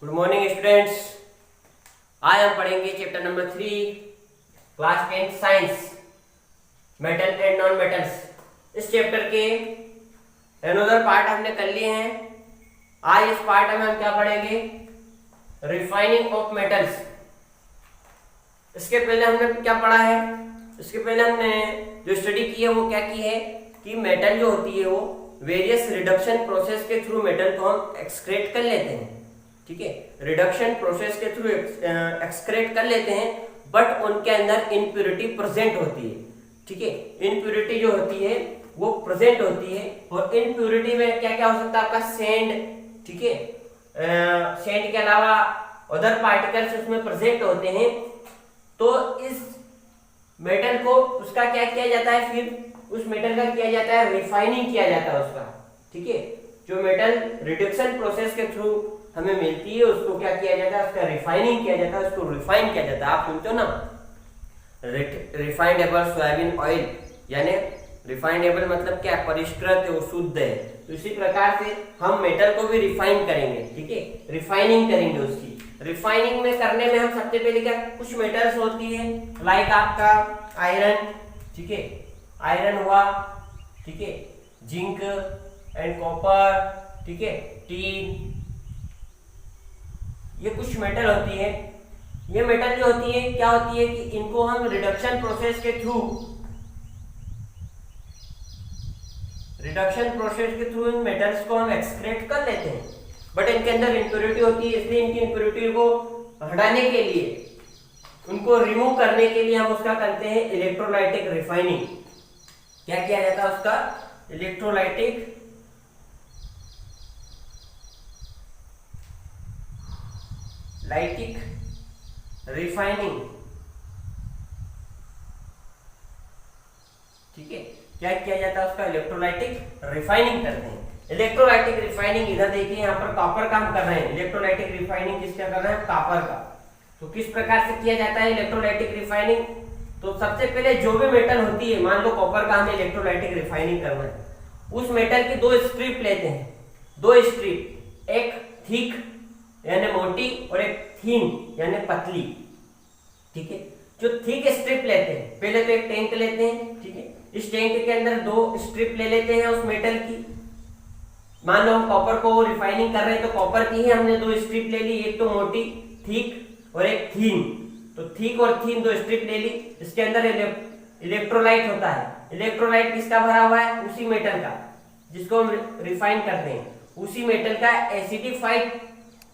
Good morning students. आज हम पढ़ेंगे chapter number 3 class 10 science metal and non metals. इस चैप्टर के अनदर पार्ट हमने कर लिए हैं। आज इस पार्ट में हम क्या पढ़ेंगे? Refining of metals. इसके पहले हमने क्या पढ़ा है? इसके पहले हमने जो स्टडी की है वो क्या की है कि मेटल जो होती है वो वेरियस रिडक्शन प्रोसेस के थ्रू मेटल को हम एक्सक्रेट कर लेते हैं। ठीक है, रिडक्शन प्रोसेस के थ्रू एक्सक्रेट कर लेते हैं, बट उनके अंदर इम्प्योरिटी प्रेजेंट होती है। ठीक है, इम्प्योरिटी जो होती है वो प्रेजेंट होती है। और इम्प्योरिटी में क्या क्या हो सकता है? आपका सैंड, ठीक है, सैंड के अलावा अदर पार्टिकल्स उसमें प्रेजेंट होते हैं। तो इस मेटल को उसका क्या किया जाता है? फिर उस मेटल का किया जाता है रिफाइनिंग किया जाता है उसका। ठीक है, जो मेटल रिडक्शन प्रोसेस के थ्रू हमें मिलती है उसको क्या किया जाता है? उसका रिफाइनिंग किया जाता है, उसको रिफाइन किया जाता है। आप सुनते हो ना, रिफाइंडेबल सोयाबीन ऑयल, यानी रिफाइंडेबल मतलब क्या? परिष्कृत है, वो शुद्ध है। तो इसी प्रकार से हम मेटल को भी रिफाइन करेंगे। ठीक है, रिफाइनिंग करेंगे उसकी। रिफाइनिंग में करने में हम सबसे पहले क्या, कुछ मेटल्स होती है लाइक आपका आयरन, ठीक है, आयरन हुआ, ठीक है, जिंक एंड कॉपर, ठीक है, टीन, ये कुछ मेटल होती है। ये मेटल जो होती है क्या होती है कि इनको हम रिडक्शन प्रोसेस के थ्रू इन मेटल्स को हम एक्सक्रेट कर लेते हैं, बट इनके अंदर इंप्योरिटी होती है। इसलिए इनकी इंप्योरिटी को हटाने के लिए, उनको रिमूव करने के लिए हम उसका करते हैं इलेक्ट्रोलाइटिक रिफाइनिंग। क्या किया जाता है उसका? Electrolytic refining. ठीक है, क्या किया जाता है उसका? इलेक्ट्रोलाइटिक रिफाइनिंग करते हैं। इलेक्ट्रोलाइटिक रिफाइनिंग इधर देखिए, यहाँ पर कॉपर का हम कर रहे हैं। इलेक्ट्रोलाइटिक रिफाइनिंग किसका कर रहे हैं? कॉपर का। तो किस प्रकार से किया जाता है इलेक्ट्रोलाइटिक रिफाइनिंग? तो सबसे पहले जो भी मेटल होती है, मान लो कॉपर का हमें इलेक्ट्रोलाइटिक रिफाइनिंग करना है, उस मेटल की दो स्ट्रिप लेते हैं। दो स्ट्रिप, एक थिक यानी मोटी और एक थीन यानी पतली। ठीक है, जो थिक स्ट्रिप लेते हैं, पहले तो एक टैंक लेते हैं। ठीक है, इस टैंक के अंदर दो स्ट्रिप ले लेते हैं उस मेटल की। मान लो हम कॉपर को रिफाइनिंग कर रहे हैं तो कॉपर की ही हमने दो स्ट्रिप ले ली, एक तो मोटी थिक और एक थीन। तो थिक और थीन दो स्ट्रिप ले ली। इसके अंदर इलेक्ट्रोलाइट होता है। इलेक्ट्रोलाइट किसका भरा हुआ है? उसी मेटल का जिसको हम रिफाइन करते हैं, उसी मेटल का एसिडिफाइड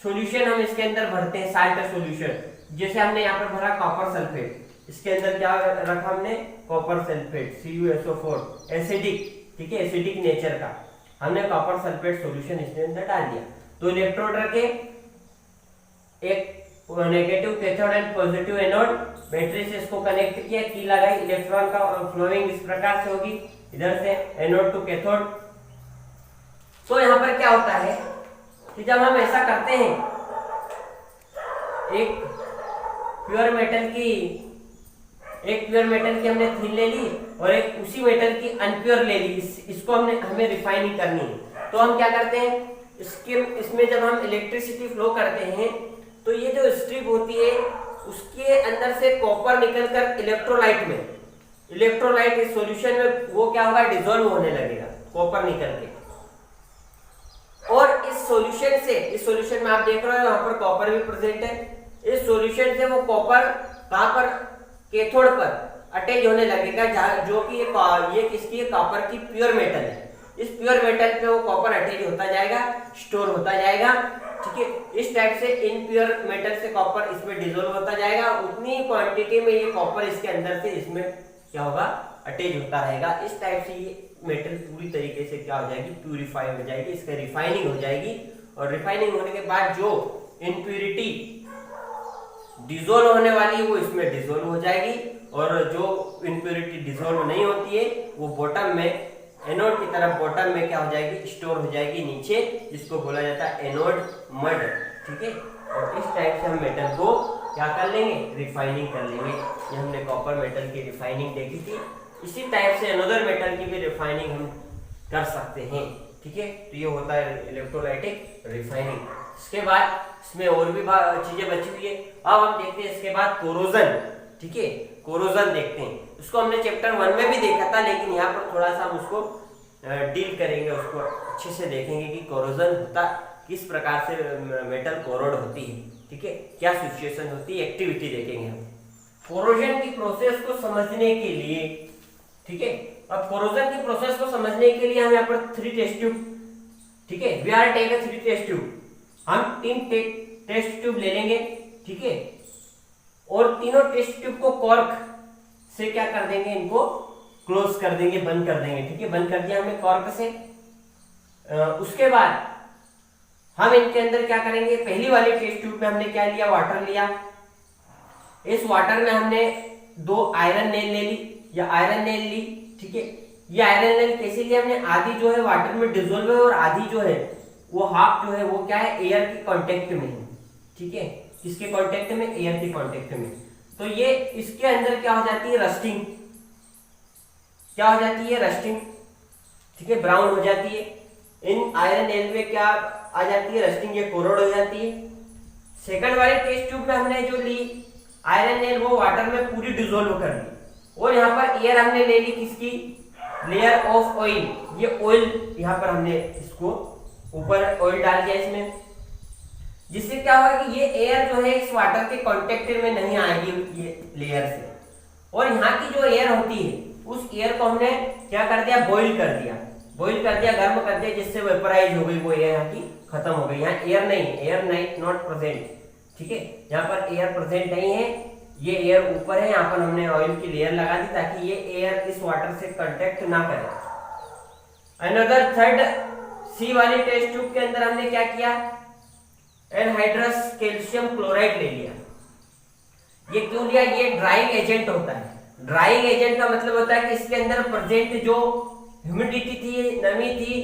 सॉल्यूशन हम इसके अंदर भरते हैं, साल्ट सॉल्यूशन। जैसे हमने यहाँ पर भरा कॉपर सल्फेट, इसके अंदर क्या रखा हमने? कॉपर सल्फेट CuSO4, एसिडिक, ठीक है, एसिडिक नेचर का हमने कॉपर सल्फेट सॉल्यूशन इसके अंदर डाल दिया। तो इलेक्ट्रोड रखे, एक negative cathode and positive anode, battery से इसको कनेक्ट किया, की लगाई, इलेक्ट्रॉन का फ्लोइंग इस प्रकार से होगी इधर से एनोड टू कैथोड। तो यहाँ पर क्या होता है कि जब हम ऐसा करते हैं, एक प्योर मेटल की हमने थिन ले ली और एक उसी मेटल की अनप्योर ले ली, इसको हमें रिफाइनिंग करनी है। तो हम क्या करते हैं, इसमें जब हम इलेक्ट्रिसिटी फ्लो करते हैं तो ये जो स्ट्रिप होती है उसके अंदर से कॉपर निकलकर इलेक्ट्रोलाइट इस सॉल्यूशन में वो क्या होगा? डिसॉल्व होने लगेगा कॉपर निकल के। और इस सॉल्यूशन में आप देख रहे हो यहाँ पर कॉपर भी प्रेजेंट है। इस सॉल्यूशन से वो कॉपर कहां पर? कैथोड पर अटैच होने लगेगा, जो कि ये किसकी है? कॉपर की प्योर मेटल है। इस प्योर मेटल पे वो कॉपर अटैच होता जाएगा, स्टोर होता जाएगा। ठीक है, इस टाइप से इनप्योर मेटल से कॉपर इसमें डिसॉल्व होता जाएगा। उतनी क्वांटिटी में ये कॉपर इसके अंदर से इसमें क्या होगा? अटैच होता रहेगा। इस टाइप से ये मेटल पूरी तरीके से क्या हो जाएगी? प्यूरिफाई हो जाएगी, इसका रिफाइनिंग हो जाएगी। और रिफाइनिंग होने के बाद जो इम्प्यूरिटी डिसॉल्व होने वाली वो इसमें डिसॉल्व हो जाएगी, और जो इम्प्यूरिटी डिसॉल्व नहीं होती है वो बॉटम में, एनोड की तरफ बॉटम में क्या हो जाएगी? स्टोर हो जाएगी नीचे, जिसको बोला जाता है एनोड मड। ठीक है, और इस टाइप से हम मेटल को क्या कर लेंगे? रिफाइनिंग कर लेंगे। ये हमने कॉपर मेटल की रिफाइनिंग देखी थी। इसी टाइप से अनदर मेटल की भी रिफाइनिंग हम कर सकते हैं। ठीक है, तो ये होता है इलेक्ट्रोलाइटिक रिफाइनिंग। इसके बाद इसमें और भी चीजें बची हुई है। अब हम देखते हैं इसके बाद कोरोजन। ठीक है, कोरोजन देखते हैं। इसको हमने चैप्टर 1 में भी देखा था, लेकिन यहाँ पर थोड़ा सा हम उसको डील करेंगे, उसको अच्छे से देखेंगे कि कोरोजन होता किस प्रकार से मेटल कोरोड होती है। ठीक है, क्या सिचुएशन होती है, एक्टिविटी देखेंगे हम कोरोजन की प्रोसेस को समझने के लिए। ठीक है, अब कोरोजन की प्रोसेस को समझने के लिए हम यहाँ पर 3 टेस्ट ट्यूब, ठीक है, we are take 3 test tube, हम 3 टेस्ट ट्यूब ले लेंगे। ठीक है, और तीनों टेस्ट ट्यूब को कॉर्क से क्या कर देंगे, इनको क्लोज कर देंगे, बंद कर देंगे। ठीक है, बंद कर दिया हमने कॉर्क से। उसके बाद हम इनके अंदर क्या करेंगे, पहली वाली टेस्ट ट्यूब में हमने क्या लिया, वाटर लिया। इस वाटर में हमने 2 आयरन नेल ले ली या आयरन नेल ली। ठीक है, ये आयरन नेल कैसे लिया हमने, आधी जो है वाटर में डिसोल्व है और आधी जो है वो हाफ जो है वो क्या है, एयर के कांटेक्ट में है। ठीक है, किसके कांटेक्ट में, एयर के कांटेक्ट में। तो ये इसके अंदर क्या हो जाती है, रस्टिंग, क्या हो जाती है, रस्टिंग। ठीक है, ब्राउन हो जाती है। इन आयरन नेल में क्या आ जाती है, रस्टिंग, ये कोरोड हो जाती है। सेकंड वाली टेस्ट ट्यूब में हमने जो ली आयरन नेल, वो वाटर में पूरी डिसोल्व कर दी, और यहाँ पर एयर हमने ले ली, किसकी, लेयर ऑफ ऑयल। ये ऑयल यहाँ पर हमने इसको ऊपर ऑयल डाल दिया इसमें, जिससे क्या होगा कि ये एयर जो है इस वाटर के कांटेक्ट में नहीं आएगी ये लेयर से, और यहाँ की जो एयर होती है उस एयर को हमने क्या कर दिया, बॉईल कर दिया, गर्म कर दिया, जिससे वेपराइज हो गई वो एयर यहाँ की खत्म हो गई। यहाँ एयर नहीं है, एयर नहीं, नॉट प्रेजेंट। ठीक है, यहाँ पर एयर प्रेजेंट नहीं है, ये एयर ऊपर है। यहाँ पर हमने ऑयल की लेयर लगा दी ताकि ये एयर इस वाटर से कांटेक्ट ना करे। अनदर थर्ड सी वाली टेस्ट ट्यूब के अंदर हमने क्या किया, एनहाइड्रस कैल्शियम क्लोराइड ले लिया। ये क्यों लिया, ये ड्राइंग एजेंट होता है। ड्राइंग एजेंट का मतलब होता है कि इसके अंदर प्रेजेंट जो ह्यूमिडिटी थी, नमी थी,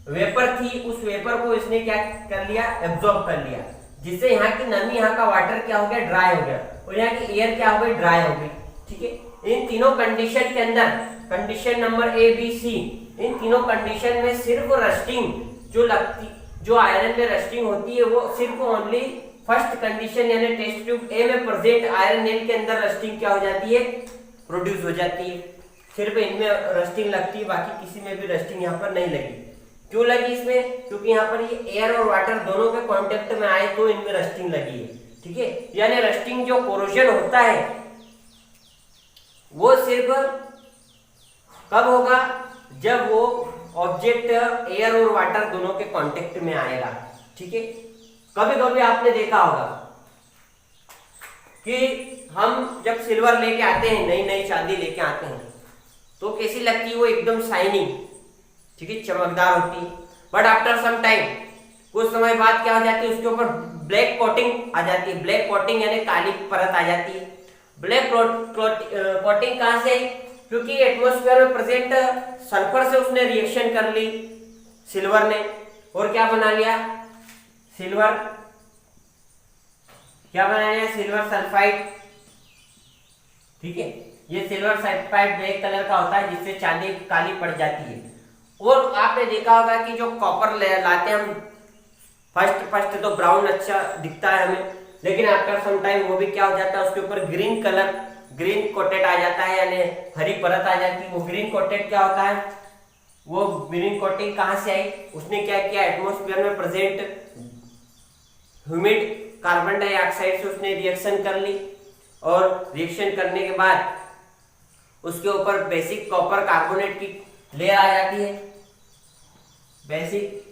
वेपर थी, उस वेपर को इसने क्या कर लिया, एब्जॉर्ब कर लिया, जिससे यहाँ की नमी, यहाँ का वाटर क्या हो गया, ड्राई हो गया, और यहाँ की एयर क्या हो गई, ड्राई हो गई। ठीक है, इन तीनों कंडीशन के अंदर, condition number A B C, इन तीनों कंडीशन में सिर्फ रस्टिंग जो लगती, जो आयरन में रस्टिंग होती है, वो सिर्फ ओनली फर्स्ट कंडीशन यानी टेस्ट ट्यूब ए में प्रेजेंट आयरन नेल के अंदर रस्टिंग क्या हो जाती है, प्रोड्यूस हो जाती है। सिर्फ इनमें रस्टिंग लगती है, बाकी किसी में भी रस्टिंग यहाँ पर नहीं लगी। क्यों लगी इसमें, क्योंकि यहाँ पर ये एयर और वाटर दोनों के कांटेक्ट में आए तो इनमें रस्टिंग लगी है। ठीक है, यानी रस्टिंग जो कोरोजन होता है वो सिर्फ कब होगा, जब वो ऑब्जेक्ट एयर और वाटर दोनों के कांटेक्ट में आएगा। ठीक है, कभी कभी आपने देखा होगा कि हम जब सिल्वर लेके आते हैं, नई नई चांदी लेके आते हैं, तो कैसी लगती है, वो एकदम शाइनिंग, ठीक है, चमकदार होती है। बट आफ्टर सम टाइम, कुछ समय बाद क्या हो जाती है, उसके ऊपर ब्लैक कोटिंग आ जाती है। ब्लैक कोटिंग यानी काली परत आ जाती है। ब्लैक कोटिंग कहां से आई, क्योंकि एटमॉस्फेयर में प्रेजेंट सल्फर से उसने रिएक्शन कर ली सिल्वर ने, और क्या बना लिया, सिल्वर, क्या बना लिया, सिल्वर सल्फाइड। ठीक है, ये सिल्वर सल्फाइड ब्लैक कलर का होता है, जिससे चांदी काली पड़ जाती है। और आपने देखा होगा कि जो कॉपर लाते हैं हम, फर्स्ट तो ब्राउन अच्छा दिखता है हमें, लेकिन आफ्टर सम टाइम वो भी क्या हो जाता है, उसके ऊपर ग्रीन कलर, ग्रीन कोटेड आ जाता है, यानी हरी परत आ जाती है। वो ग्रीन कोटेड क्या होता है, वो ग्रीन कोटिंग कहां से आई, उसने क्या किया, एटमॉस्फेयर में प्रेजेंट ह्यूमिड कार्बन डाइऑक्साइड से उसने रिएक्शन कर ली, और रिएक्शन करने के बाद उसके ऊपर बेसिक कॉपर कार्बोनेट की लेयर आ जाती है, बेसिक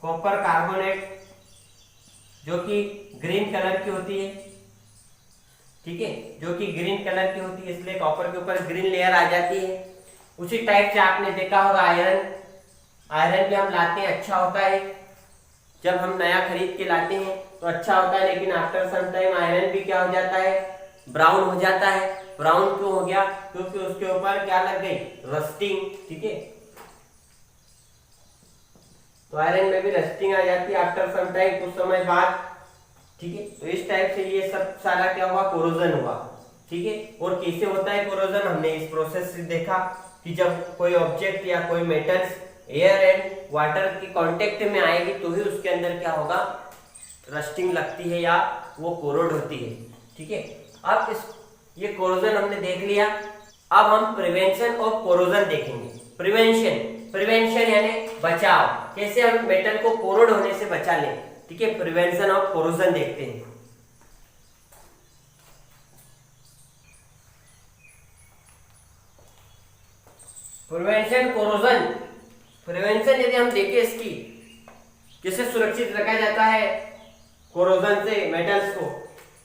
कॉपर कार्बोनेट, जो कि ग्रीन कलर की होती है। ठीक है, जो कि ग्रीन कलर की होती है, इसलिए कॉपर के ऊपर ग्रीन लेयर आ जाती है। उसी टाइप से आपने देखा होगा आयरन, आयरन भी हम लाते हैं, अच्छा होता है, जब हम नया खरीद के लाते हैं तो अच्छा होता है, लेकिन आफ्टर सम टाइम आयरन भी क्या हो जाता है, ब्राउन हो जाता है। ब्राउन क्यों हो गया, क्योंकि उसके ऊपर क्या लग गई, रस्टिंग। ठीक है, तो आयरन में भी रस्टिंग आ जाती है आफ्टर सम टाइम, कुछ समय बाद। ठीक है, तो इस टाइप से ये सब सारा क्या हुआ, कोरोजन हुआ। ठीक है, और कैसे होता है कोरोजन, हमने इस प्रोसेस से देखा कि जब कोई ऑब्जेक्ट या कोई मेटल्स एयर एंड वाटर के कांटेक्ट में आएगी तो ही उसके अंदर क्या होगा, रस्टिंग लगती है या वो कोरोड होती है। ठीक है, अब इस ये कोरोजन हमने देख लिया। अब हम प्रिवेंशन ऑफ कोरोजन देखेंगे। प्रिवेंशन यानी बचाव, कैसे हम मेटल को कोरोड होने से बचा लें। ठीक है, प्रिवेंशन ऑफ कोरोजन देखते हैं। प्रिवेंशन यदि हम देखें इसकी कैसे सुरक्षित रखा जाता है कोरोजन से मेटल्स को,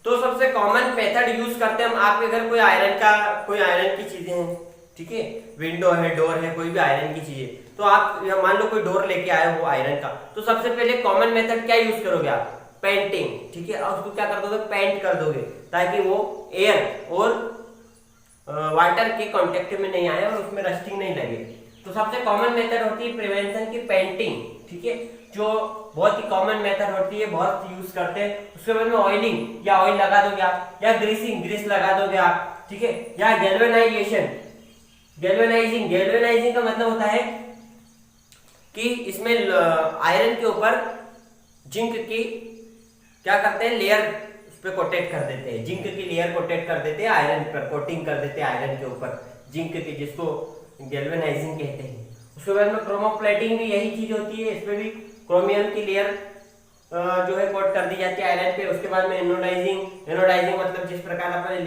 तो सबसे कॉमन मेथड यूज करते हैं हम। आपके घर कोई आयरन की चीजें हैं, ठीक है, विंडो है, डोर है, कोई भी आयरन की चीज है, तो आप मान लो कोई डोर लेके आए हो आयरन का, तो सबसे पहले कॉमन मेथड क्या यूज करोगे आप, पेंटिंग। ठीक है, और उसको क्या कर दोगे, पेंट कर दोगे ताकि वो एयर और वाटर के कांटेक्ट में नहीं आए और उसमें रस्टिंग नहीं लगे। तो सबसे कॉमन मेथड होती है प्रिवेंशन की पेंटिंग। ठीक है, जो बहुत ही कॉमन मेथड होती है, बहुत यूज करते हैं। उसके बाद में ऑयलिंग, या ऑयल लगा दोगे आप, या ग्रीस लगा दोगे आप। ठीक है, या गैल्वेनाइजिंग का मतलब होता है कि इसमें आयरन के ऊपर जिंक की क्या करते हैं, लेयर उस पे कोटेट कर देते हैं, जिंक की लेयर कोटेट कर देते हैं, आयरन पर कोटिंग कर देते हैं आयरन के ऊपर जिंक की, जिसको गैल्वेनाइजिंग कहते हैं। उसके बाद में क्रोमोप्लेटिंग भी यही चीज होती है, इसमें भी क्रोमियम की लेयर जो है कोट कर दी जाती है आयरन पे। उसके बाद में एनोडाइजिंग मतलब जिस प्रकार अपन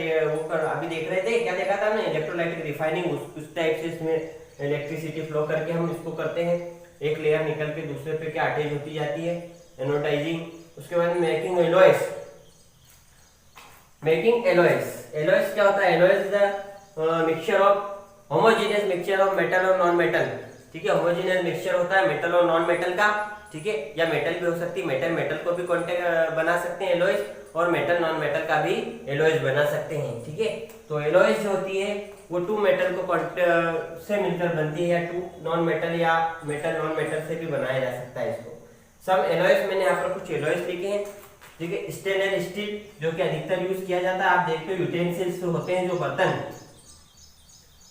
अभी देख रहे थे, क्या देखा था हमने, इलेक्ट्रोलाइटिक रिफाइनिंग, उस टाइप से इसमें इलेक्ट्रिसिटी फ्लो करके हम इसको करते हैं, एक लेयर निकल के दूसरे पे क्या अटैच होती जाती है, एनोडाइजिंग। उसके बाद मेकिंग एलॉयस क्या होता है, Alois is the mixture of homogeneous mixture of metal और नॉन मेटल। ठीक है, होमोजेनियस मिक्सचर होता है मेटल और नॉन मेटल का। ठीक है, या मेटल भी हो सकती है, मेटल को भी कॉन्टेक्ट बना सकते हैं एलॉयस, और मेटल नॉन मेटल का भी एलॉयस बना सकते हैं। ठीक है, तो एलॉयस जो होती है वो टू मेटल को से मिलकर बनती है, या टू नॉन मेटल या मेटल नॉन मेटल से भी बनाया जा सकता है इसको। सब एलॉयस, मैंने यहाँ पर कुछ एलॉयस लिखे हैं। ठीक है, स्टेनलेस स्टील जो कि अधिकतर यूज किया जाता है, आप देखते हो यूटेंसिल्स होते हैं जो बर्तन,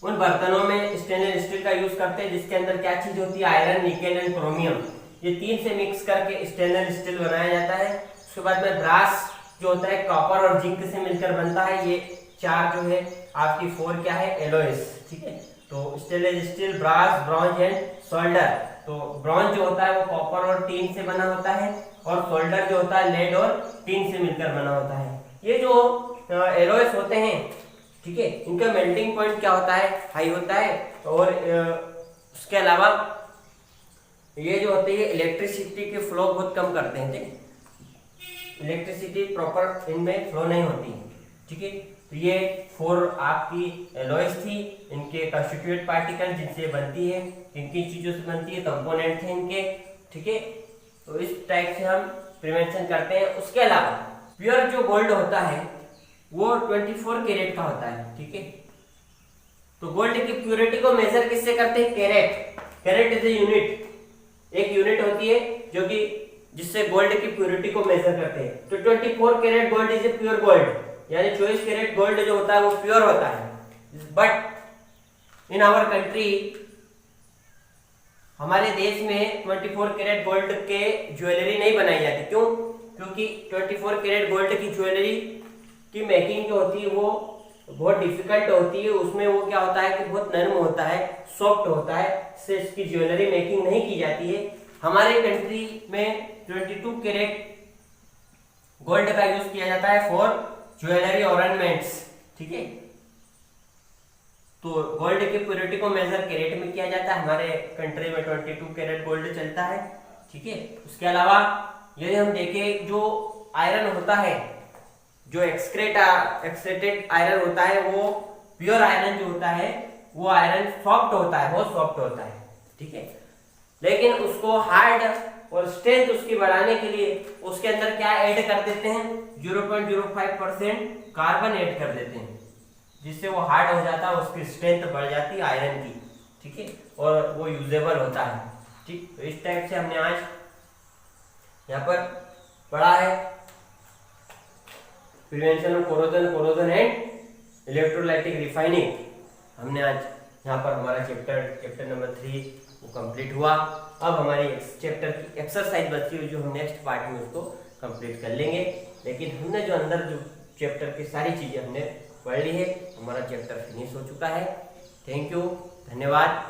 उन बर्तनों में स्टेनलेस स्टील का यूज करते हैं, जिसके अंदर क्या चीज होती है, आयरन, निकेल एंड क्रोमियम, ये तीन से मिक्स करके स्टेनलेस स्टील बनाया जाता है। उसके बाद में ब्रास जो होता है कॉपर और जिंक से मिलकर बनता है, ये चार जो है आपकी फोर क्या है, एलॉयस। ठीक है, तो stainless steel, brass, bronze and solder. तो ब्रॉन्ज जो होता है वो कॉपर और टीन से बना होता है, और सोल्डर जो होता है लेड और टीन से मिलकर बना होता है। ये जो एलॉयस होते हैं, ठीक है, इनका मेल्टिंग पॉइंट क्या होता है, हाई होता है, और उसके अलावा ये जो होती है इलेक्ट्रिसिटी के फ्लो बहुत कम करते हैं। ठीक है, इलेक्ट्रिसिटी प्रॉपर इनमें फ्लो नहीं होती है। ठीक है, तो ये फोर आपकी एलॉयस थी, इनके कंस्टिट्यूएंट पार्टिकल जिनसे बनती है, इनकी चीजों से बनती है, कंपोनेंट थे इनके। ठीक है, तो इस टाइप से हम प्रिवेंशन करते हैं। उसके अलावा प्योर जो गोल्ड होता है वो 24 कैरेट का होता है। ठीक है, तो गोल्ड की प्योरिटी को मेजर किससे करते हैं, कैरेट इज ए यूनिट, एक यूनिट होती है जो कि जिससे गोल्ड की प्योरिटी को मेजर करते हैं। तो 24 carat gold is a pure gold, यानी 24 कैरेट गोल्ड जो होता है वो प्योर होता है। बट इन आवर कंट्री, हमारे देश में 24 कैरेट गोल्ड के ज्वेलरी नहीं बनाई जाती। क्यों? क्योंकि 24 कैरेट गोल्ड की ज्वेलरी की मेकिंग जो होती है वो बहुत डिफिकल्ट होती है। उसमें वो क्या होता है कि बहुत नरम होता है, सॉफ्ट होता है, से इसकी ज्वेलरी मेकिंग नहीं की जाती है। हमारे कंट्री में 22 कैरेट गोल्ड का यूज किया जाता है फॉर ज्वेलरी ऑर्नामेंट्स। ठीक है, तो गोल्ड की प्योरिटी को मेजर कैरेट में किया जाता है। हमारे कंट्री में 22 कैरेट गोल्ड चलता है। ठीक है, उसके अलावा यदि हम देखें जो आयरन होता है, जो एक्सक्रेटेड आयरन होता है, वो प्योर आयरन जो होता है वो आयरन सॉफ्ट होता है, बहुत सॉफ्ट होता है। ठीक है, लेकिन उसको हार्ड और स्ट्रेंथ उसकी बढ़ाने के लिए उसके अंदर क्या ऐड कर देते हैं, 0.05% कार्बन ऐड कर देते हैं, जिससे वो हार्ड हो जाता है, उसकी स्ट्रेंथ बढ़ जाती है आयरन की। ठीक है, और वो यूजेबल होता है। ठीक, तो इस टाइप से हमने आज यहाँ पर पढ़ा है prevention of corrosion and electrolytic refining. हमने आज यहाँ पर हमारा चैप्टर नंबर 3 वो कंप्लीट हुआ। अब हमारी चैप्टर की एक्सरसाइज बची हुई जो हम नेक्स्ट पार्ट में उसको कंप्लीट कर लेंगे। लेकिन हमने जो अंदर जो चैप्टर की सारी चीज़ें हमने पढ़ ली है, हमारा चैप्टर फिनिश हो चुका है। थैंक यू, धन्यवाद।